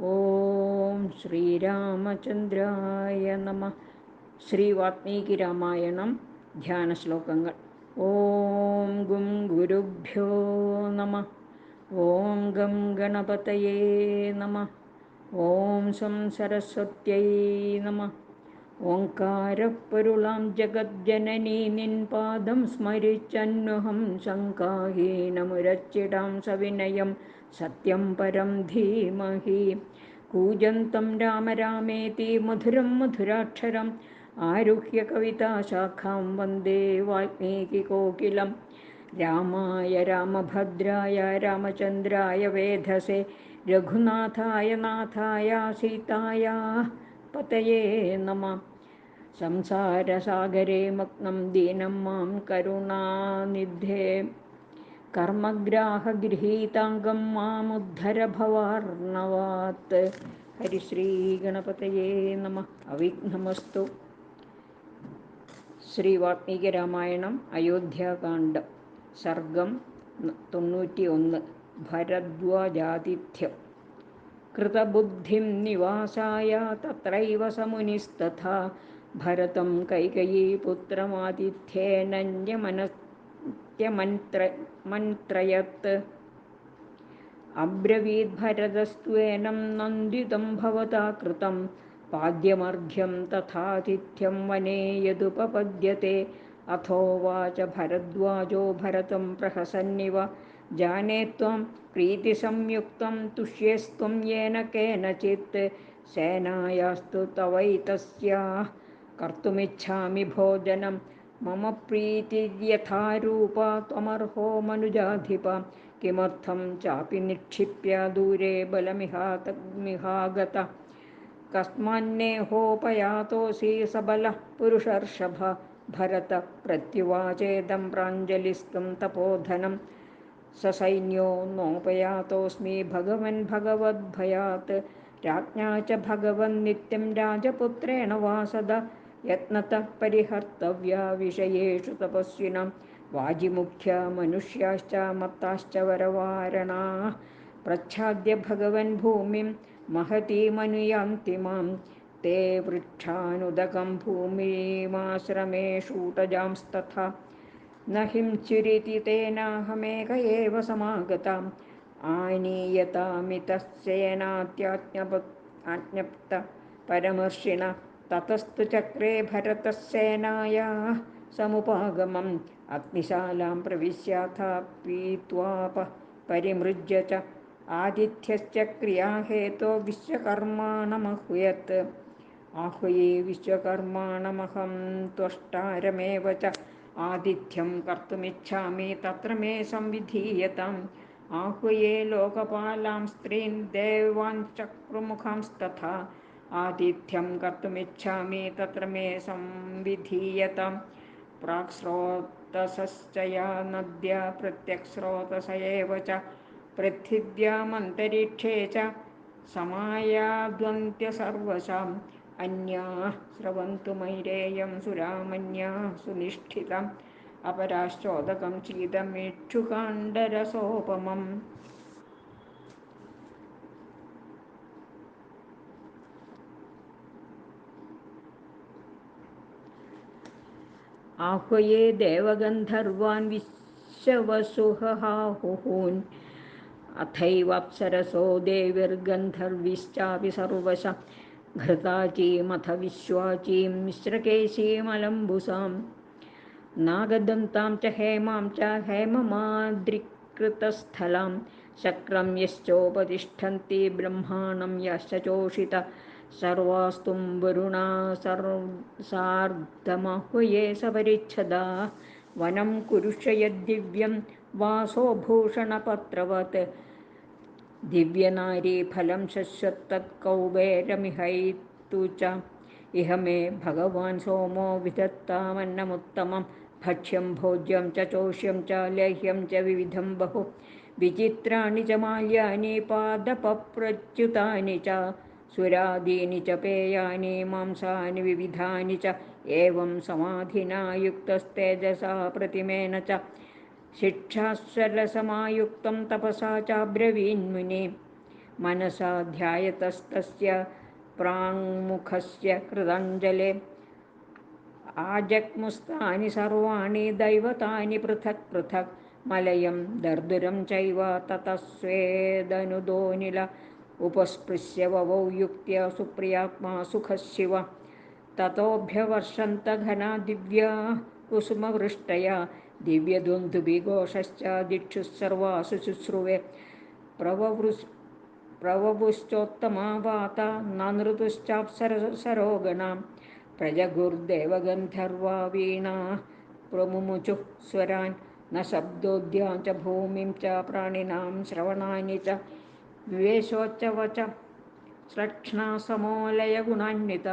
ഓം ശ്രീരാമചന്ദ്രായ നമ. ശ്രീ വാത്മീകി രാമായണം ധ്യാനശ്ലോകങ്ങൾ. ഓം ഗും ഗുരുഭ്യോ നമ. ഓം ഗം ഗണപതയേ നമ. ഓം സം സരസ്വത്यै നമ. ഓംകാരപ്പൊരുളാം ജഗജ്ജനനീ നിൻ പാദം സ്മരിച്ചന്വഹം ശങ്കാഹീനമുരച്ചിടാം സവിനയം സത്യം പരം ധീമഹി. കൂജന്തം രാമ രാമേതി മധുരം മധുരാക്ഷരം ആരുഹ്യ കവിതാശാഖാം വന്ദേ വാൽമീകികോകിലം. രാമായ രാമഭദ്രായ രാമചന്ദ്രായ വേധസേ രഘുനാഥായ നാഥായ സീതായ പതയേ നമഃ. സംസാരസാഗരേ മഗ്നം ദീനം മാം കരുണാനിധേ കർമ്മഗ്രാഹഗൃഹീതാംഗം മാമുദ്ധര ഭവാർണവാത്. ഹരിശ്രീ ഗണപതയേ നമഃ. അവിഘ്നമസ്തു. ശ്രീ വാത്മീകി രാമായണം അയോധ്യാകാന്ഡം. സർഗം 91. ഭരദ്വാജാതിഥ്യം. കൃതബുദ്ധിം നിവാസായ തത്രൈവ സമുനിസ്തഥാ ഭരതം കൈകയീപുത്രമാതിഥ്യേനന്യമന്ത്രയത്. അബ്രവീദ് ഭരതസ്ത്വേനം നന്ദിതം ഭവതാ കൃതം പാദ്യമർഘ്യം തഥാതിഥ്യം വനേ യദുപപദ്യത്തെ. അഥോവാച ഭരദ്വാജോ ഭരതം പ്രഹസന്നിവ ജാനേ ത്വം പ്രീതിസംയുക്തം തുഷ്യേസ്ത്വം യേന കേനചിത് സേനായാസ്തു തവൈതസ്യാഃ കർത്തുമിച്ഛാമി ഭോജനം. മമ പ്രീതിര്യഥാരൂപാ ത്വമർഹോ മനുജാധിപ. കിമർത്ഥം ചാപി നിക്ഷിപ്യ ദൂരെ ബലമിഹാഗത. കസ്മാന്നേഹോപയാതോസി സബലഃ പുരുഷർഷഭ. ഭരത പ്രത്യുവാചേദം പ്രാഞ്ജലിസ്തും തപോധനം. സസൈന്യോ നോപയാതോസ്മി ഭഗവൻ ഭഗവദ്ഭയാത്. രാജ്ഞാ ച ഭഗവൻ നിത്യം രാജപുത്രേണ വാ സദാ. യത്നതഃ പരിഹർത്തവ്യാ വിഷയേഷു തപസ്വിനാം. വാജിമുഖ്യ മനുഷ്യാശ്ച മത്താശ്ച വരവാരണാഃ. പ്രച്ഛാദ്യ ഭഗവൻ ഭൂമിം മഹതീമനുയാന്തി മാം. തേ വൃക്ഷാനുദകം ഭൂമിമാശ്രമേഷൂട്ടജാംസ്തഥാ. ന ഹിംസ്യുരിതി തേനാഹമേക ഏവ സമാഗതാം. ആനീയതാമിതഃ സേനാത്യാജ്ഞപ്ത പരമർഷിണ. തതസ്തു ചക്രേ ഭരതഃ സേനായാഃ സമുപാഗമം. അഗ്നിശാലാം പ്രവിശ്യാഥ പീത്വാപ പരിമൃജ്യ ച. ആതിഥ്യശ്ച ക്രിയാഹേതോ വിശ്വകർമാണമഹ്വയത്. ആഹ്വയേ വിശ്വകർമാണമഹം ത്വഷ്ടാരമേവ ച. ആതിഥ്യം കർത്തുമിച്ഛാമി തത്ര മേ സംവിധീയതാം. ആഹ്വയേ ലോകപാലാം സ്ത്രീൻ ദേവാൻശ്ച പ്രമുഖാംസ്തഥാ. ആതിഥ്യം കർത്തുമിച്ഛാമി തത്ര മേ സംവിധീയതാം. പ്രാക്സ്രോതസശ്ച യാ നദ്യ പ്രത്യക്സ്രോതസ ഏവ ച. പൃഥിവ്യാമന്തരിക്ഷേ ച സമായാദ്വന്ത്യ സർവശാം. അന്യാഃ സ്രവന്തു മൈരേയം സുരാമന്യാഃ സുനിഷ്ഠിതം. അപരാശ്ചോദകം ശീതമിക്ഷുകാണ്ഡരസോപമം. ആഹ്വയേ ദേവഗന്ധർവാൻ വിശ്വവസുഹാഹുഹൂൻ. അഥൈവാപ്സരസോ ദേവിർഗന്ധർവിശ്ചാപി സർവശഃ. ഘൃതാചീമഥ വിശ്വാചീം മിശ്രകേശീമലംബുസാം. നാഗദന്താം ച ഹേമാം ച ഹേമമാദ്രികൃതസ്ഥലാം. ശക്രം യശ്ചോപതിഷ്ഠന്തി ബ്രഹ്മാണം യശ്ച ചോഷിത. സർവാസ്തും വരുണാ സാർദ്ധമാഹ്വയേ സപരിച്ഛദാഃ. വനം കുരുഷ്യ യദ്ദിവ്യം വാസോ ഭൂഷണപത്രവത്. ദിവ്യനാരീഫലം ശശ്വത്തത്കൗബേരമിഹൈതു ച. ഇഹ മേ ഭഗവാൻ സോമോ വിധത്താമന്നമുത്തമം. ഭക്ഷ്യം ഭോജ്യം ച ചോഷ്യം ച ലേഹ്യം ച വിവിധം ബഹു. വിചിത്രാണി ച മാല്യാനി പാദപപ്രച്യുതാനി ച. സുരാദീനി ച പേയാനി മാംസാനി വിവിധാനി ച. ഏവം സമാധിനാ യുക്തസ്തേജസാ പ്രതിമേന ച. ശിക്ഷാസ്വലസമായുക്തം തപസാ ചാബ്രവീന്മുനി. മനസാ ധ്യായതസ്തസ്യ പ്രാങ്മുഖസ്യ കൃതാഞ്ജലേ ആജഗ്മുസ്താനി സർവാണി ദൈവതാനി പൃഥക് പൃഥക് മലയം ദർദുരം ചൈവ തതഃ സ്വേദനുദോനില ഉപസ്പൃശ്യ വവൗ യുക്ത്യ സുപ്രിയാത്മാ സുഖശിവ തതോഭ്യവർഷന്ത ഘനാ ദിവ്യാ കുസുമവൃഷ്ടയാ ദിവ്യദുന്ദുഭിഘോഷശ്ച ദിക്ഷു സർവാസു ശുശ്രുവേ പ്രവപുശ്ചോത്തമാ വാത നനൃതുശ്ചാപ്സരസരോഗണാം പ്രജഗുർദേവഗന്ധർവാ വീണാ പ്രമുമുചുഃ സ്വരാൻ ന ശബ്ദോദ്യാ ച ഭൂമിം ച പ്രാണിനാം ശ്രവണാനി ച വിവേശോച്ചവച ശ്ലക്ഷ്ണാസമോലയഗുണാന്വിത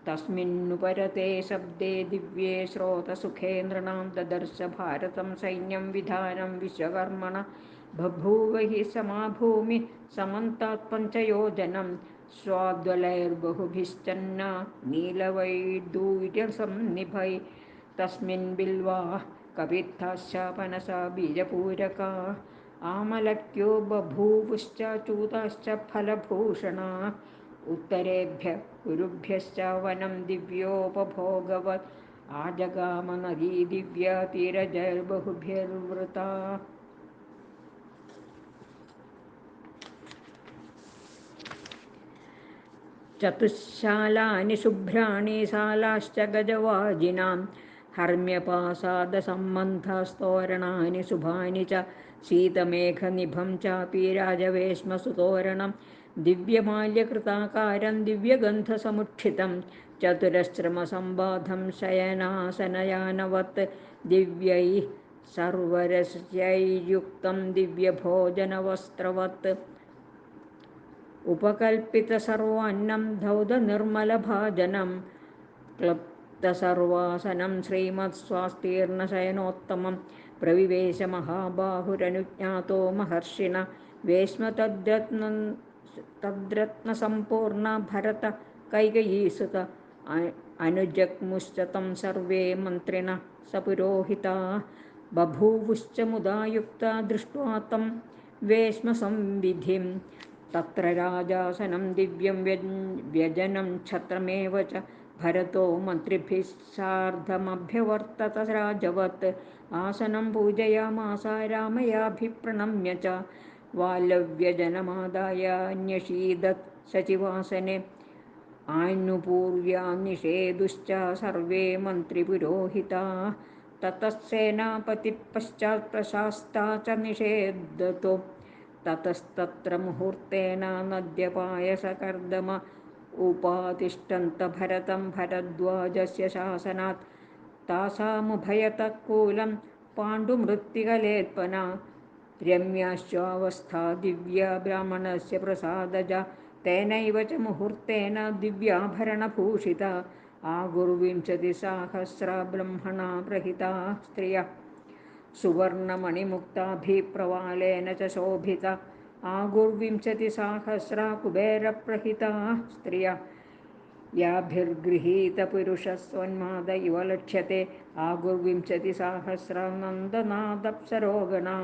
തസ്മിന്നുപരത്തെ ശബ്ദേ ദിവ്യേ ശ്രോതസുഖേ നൃണാം ദദർശ ഭാരതം സൈന്യം വിധാനം വിശ്വകർമ്മണ ബഭൂവ ഹി സമാഭൂമി സമന്താത് പഞ്ചയോജനം സ്വാദ്വലൈർബഹുഭിശ്ചന്ന നീലവൈഡൂര്യസംനിഭൈ തസ്മിൻ ബിൽവാ കപിത്ഥാശ്ച പനസാ ബീജപൂരകാ ആമലക്യോ ബഭൂവുശ്ച ചൂതാശ്ച ഫലഭൂഷണാ ഉത്തരേഭ്യ കുരുഭ്യശ്ച വനം ദിവ്യോപഭോഗവത് ആജഗാമ നദീ ദിവ്യ തീരജൈർബഹുഭിർവൃതാ ചതുശ്ശാലാനി ശുഭ്രാണി സാലാശ്ച ഗജവാജിനാം ഹർമ്യപാസാദസംബന്ധാസ്തോരണാനി ശുഭാനി ച ശീതമേഘനിഭം ചാപി രാജവേശ്മസുതോരണം ദിവ്യമാല്യകൃതാകാരം ദിവ്യഗന്ധസമുഷ്ഠിതം ചതുരശ്രമസംബാധം ശയനാസനയാനവത് ദിവ്യൈः സർവരസ്യൈര്യുക്തം ദിവ്യഭോജനവസ്ത്രവത് ഉപകൽപ്പിതസർവാന്നം ധൗതനിർമ്മലഭാജനം ക്ലപ്തസർവാസനം ശ്രീമത്സ്വാസ്തീർണശയനോത്തമം പ്രവിവേശ മഹാബാഹുരനുജ്ഞാതോ മഹർഷിണ വേശ്മ തദ്രത്നസമ്പൂർണ ഭരത കൈകയീസുത അനുജഗ്മുശ്ച തം സർവേ മന്ത്രിണ സപുരോഹിതാ ബഭൂവുശ്ച മുദാ യുക്താ ദൃഷ്ട്വാ തം വേശ്മസംവിധിം തത്ര രാജാസനം ദിവ്യം വ്യജനം ഛത്രമേവ ച ഭരതോ മന്ത്രിഭിः സാർദ്ധമഭ്യവർത്തത രാജവത് ആസനം പൂജയാമാസ രാമയാഭിപ്രണമ്യ ച വാലവ്യജനമാദായ ന്യഷീദത് സചിവാസനെ ആനുപൂർവ്യാ നിഷേതുശ്ച സർവേ മന്ത്രിപുരോഹിതാः തതഃ സേനാപതിഃ പശ്ചാത് പ്രശാസ്താ ച നിഷേധതോ തതസ്തത്ര മുഹൂർത്തേന നദ്യപായസകർദമ ഉപാതിഷ്ഠന്ത ഭരതം ഭരദ്വാജസ്യ ശാസനാത് താസാമുഭയതഃകൂലം പാണ്ഡുമൃത്തികലേൽപ്പന രമ്യാശ്വാവസ്ഥാ ദിവ്യ ബ്രാഹ്മണസ്യ പ്രസാദജ തേനൈവ ച മുഹൂർത്തേന ദിവ്യാഭരണഭൂഷിത ആഗുർവിംശതിസഹസ്ര ബ്രഹ്മണാ പ്രഹിതാ സ്ത്രിയ സുവർണമണിമുക്താഭിപ്രവാലേന ച ശോഭിത ആഗുർവിംശതിസഹസ്ര കുബേരപ്രഹിതാ സ്ത്രിയ യാഭിർഗൃഹീതപുരുഷസ്വന്മാദ ഇവ ലക്ഷ്യത്തെ ആഗുർവിംശതിസഹസ്ര നന്ദനാദപ്സരോഗണാ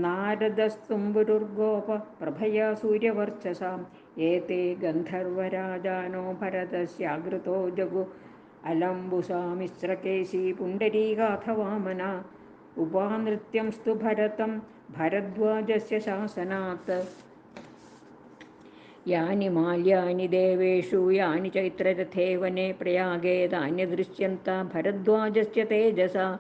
നാരദസ്തുംബുരുർഗോപ പ്രഭയാ സൂര്യവർച്ചസാം ഏതേ ഗന്ധർവരാജാനോ ഭരതസ്യാഗ്രതോ ജഗു അലംബുസാമിശ്രകേശി പുണ്ഡരീകാഥ വാമന ഉപാനൃത്യം സ്തു ഭരതം ഭരദ്വാജസ്യ ശാസനാത് യാനി മാല്യാനി ദേവേഷു യാനി ചൈത്രരഥേ വനെ പ്രയാഗേ താനി ദൃശ്യന്ത ഭരദ്വാജസ്യ തേജസാ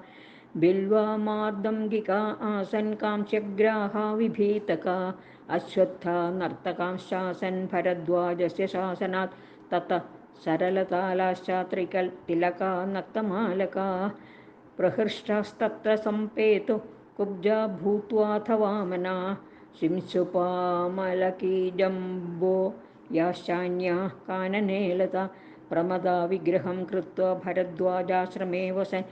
ബിൽവാമാർദംഗികാ ആസൻ കാംസ്യഗ്രാഹാ വിഭീതകാ അശ്വത്ഥാ നർത്തകാംശ്ചാസൻ ഭരദ്വാജസ്യ ശാസനാത് തതഃ സരളതാലാശ്ച തിലകാ നക്തമാലകാ പ്രഹൃഷ്ടാസ്തത്ര സംപേതു കുബ്ജാ ഭൂത്വാഥ വാമനാ ശിംശുപാമലകീജംബോ യാശ്ചാന്യാഃ കാനനേലത പ്രമദാ വിഗ്രഹം കൃത്വാ ഭരദ്വാജാശ്രമേ വസൻ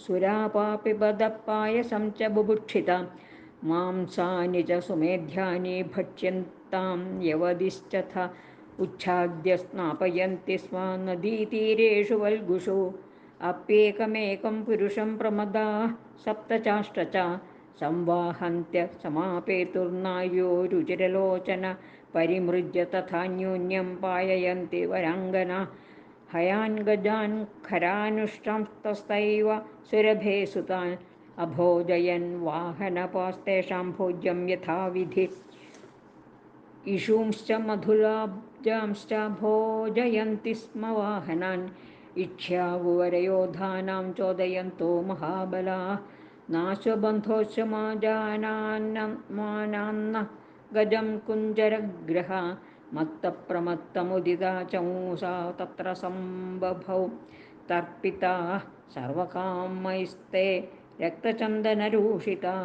സുരാപാപിബദപായസം ച ബുഭുക്ഷിത മാംസാനി ച സുമേധ്യാനി ഭക്ഷ്യന്താം യവതിശ്ചഥ ഉച്ഛാദ്യ സ്നാപയന്തി സ്മ നദീതീരേഷു വൽഗുഷു അപ്യേകമേകം പുരുഷം പ്രമദാ സപ്തചാഷ്ട ച संवाहन्त्य समापेतुर्नार्यो रुचिरलोचन परिमृज्य तथान्योन्यं पाययन्ति वराङ्गना हयान् गजान् खरानुष्ठांस्तैव सुरभे सुतान् अभोजयन् वाहनपास्तेषां भोज्यं यथाविधि इषूंश्च मधुलाब्जांश्च भोजयन्ति स्म वाहनान् इक्ष्वाकुवरयोधानां चोदयन्तो महाबलाः नाशबन्धोश्च मानान्न गजं कुञ्जरग्रह मत्तप्रमत्तमुदिता चमूषा तत्र सम्बभौ तर्पिताः सर्वकामैस्ते रक्तचन्दनरूषिता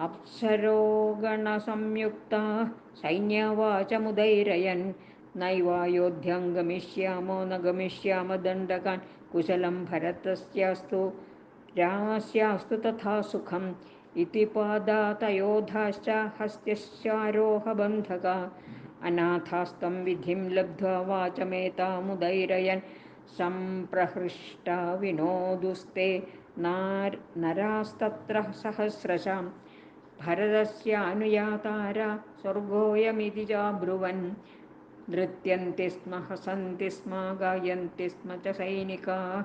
अप्सरोगणसंयुक्ताः सैन्यवाचमुदैरयन् नैवायोध्यां गमिष्यामो न गमिष्याम दण्डकान् कुशलं भरतस्यास्तु रामस्यास्तु तथा सुखम् इति पादातयोधाश्च हस्त्यश्चारोहबन्धका अनाथास्तं विधिं लब्ध्वा वाचमेतामुदैरयन् सम्प्रहृष्टा विनोदुस्ते नरास्तत्र सहस्रशां भरतस्यानुयातारा स्वर्गोऽयमिति चाब्रुवन् नृत्यन्ति स्म हसन्ति स्म गायन्ति स्म च सैनिकाः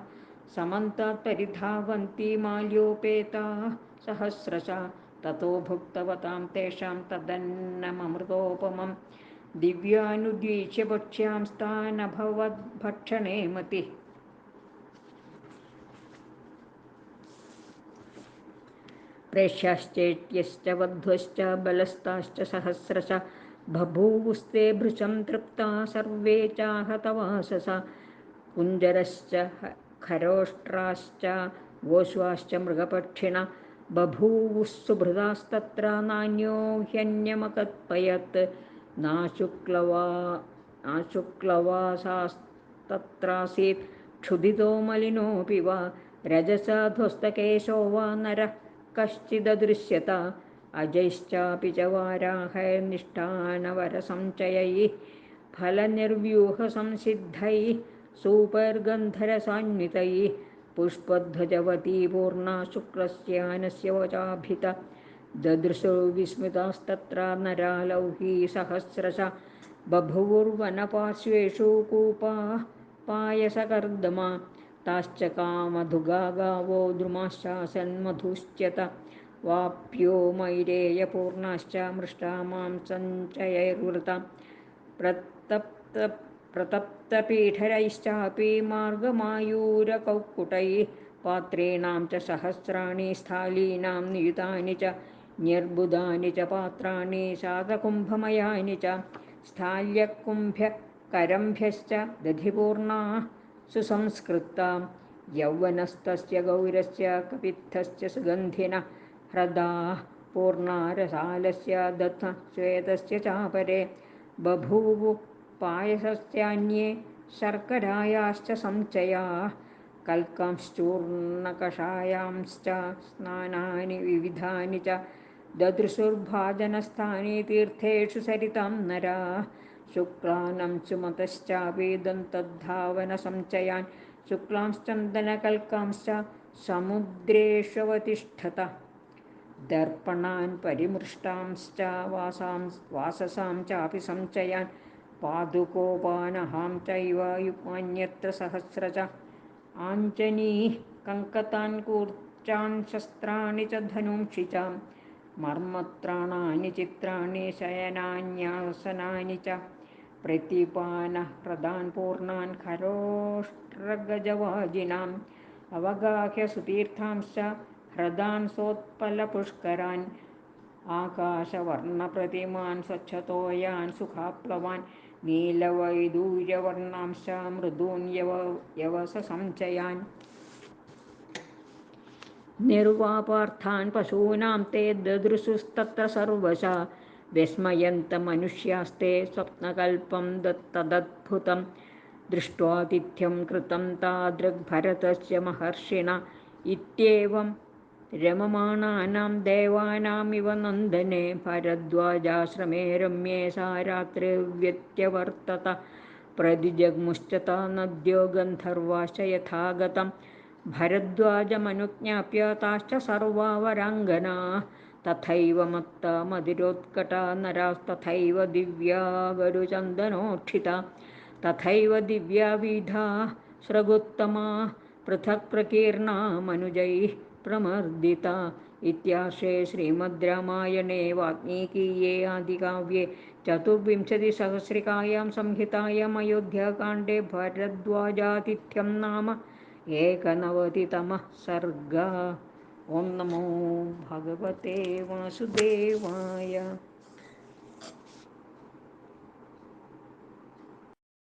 समन्तात् परिधावन्ति माल्योपेताः सहस्रशः ततो भुक्तवतां तेषां तदन्नममृतोपमं दिव्यानुद्वीक्ष्य भक्ष्यांस्तानभवद्भक्षणे मतिः प्रेष्याश्चेट्यश्च वध्वश्च बलस्ताश्च सहस्रशः बभूवुस्ते भृशं तृप्ता सर्वे चाहतवाससा कुञ्जरश्च खरोष्ट्राश्च गोश्वाश्च मृगपक्षिण बभूवुः सुभृदास्तत्र नान्यो ह्यन्यमकल्पयत् नाशुक्लवासास्तत्रासीत् क्षुधितो मलिनोऽपि वा रजसा ध्वस्तकेशो वा नरः कश्चिददृश्यत अजैश्चापि च वाराहैर्निष्ठानवरसञ्चयैः फलनिर्व्यूहसंसिद्धैः सूपर्गन्धरसान्वितैः पुष्पध्वजवती पूर्णा शुक्लस्यानस्य वचाभिता ददृशो विस्मितास्तत्र नरा लौही सहस्रशः बभुवुर्वनपार्श्वेषु कूपाः पायसकर्दमा ताश्च कामधुगा गावो द्रुमाश्चासन्मधुश्च्यत वाप्यो मैरेयपूर्णाश्च मृष्टा मांसञ्चयैर्वृता प्रतप्तपीठरैश्चापि मार्गमायूरकौक्कुटैः पात्रेणां च सहस्राणि स्थालीनां नियुतानि च निर्बुधानि च पात्राणि शातकुम्भमयानि च स्थाल्यकुम्भ्यकरम्भ्यश्च दधिपूर्णाः सुसंस्कृता यौवनस्तस्य गौरस्य कपित्थश्च सुगन्धिनः ह्रदाः पूर्णारसालस्य दत्त श्वेतस्य चापरे बभूवु पायसस्यान्ये शर्करायाश्च सञ्चयाः कल्कांश्चूर्णकषायांश्च स्नानानि विविधानि च ददृशुर्भाजनस्थानि तीर्थेषु सरितां नराः शुक्लानां सुमतश्चापि दन्तद्धावनसञ्चयान् शुक्लांश्चन्दनकल्कांश्च समुद्रेष्वतिष्ठत दर्पणान् परिमृष्टांश्च वाससां चापि सञ्चयान् पादुकोपानहां चैव युग्मान्यत्र सहस्रश आञ्चनीः कङ्कतान् कूर्चान् शस्त्राणि च धनुंषि च मर्मत्राणानि चित्राणि शयनान्यासनानि च प्रतिपानह्रदान् पूर्णान् खरोष्ट्रगजवाजिनाम् अवगाह्य सुतीर्थांश्च ह्रदान् सोत्पलपुष्करान् आकाशवर्णप्रतिमान् स्वच्छतोयान् सुखाप्लवान् नीलवैदूर्यवर्णांश्च मृदून् यवससञ्चयान् निर्वापार्थान् पशूनां ते ददृशुस्तत्र सर्वशः विस्मयन्तमनुष्यास्ते स्वप्नकल्पं तदद्भुतं दृष्ट्वातिथ्यं कृतं तादृग्भरतस्य महर्षिणा इत्येवं रममाणानां देवानामिव नन्दने भरद्वाजाश्रमे रम्ये सा रात्रिर्व्यत्यवर्तत प्रतिजग्मुश्च ता नद्यो गन्धर्वाश्च यथागतं भरद्वाजमनुज्ञाप्य ताश्च सर्वा वराङ्गनाः തഥൈവ മത്തമതിരോത്കടാ നരാസ്തഥൈവ ദിവ്യാ ഗരുചന്ദനോക്ഷിതാ തഥൈവ ദിവ്യാവിധാ സ്രഗോത്തമാ പൃഥക് പ്രകീർണാ മനുജൈഃ പ്രമർദിതാ. ഇത്യാർഷേ ശ്രീമദ് രാമായണേ വാൽമീകീയേ ആദികാവ്യേ ചതുർവിംശതിസഹസ്രികായാം സംഹിതായാം അയോധ്യാകാണ്ഡേ ഭരദ്വാജാതിഥ്യം നാമ ഏകനവതിതമഃ സർഗഃ. ഓം നമോ ഭഗവതേ വാസുദേവായ.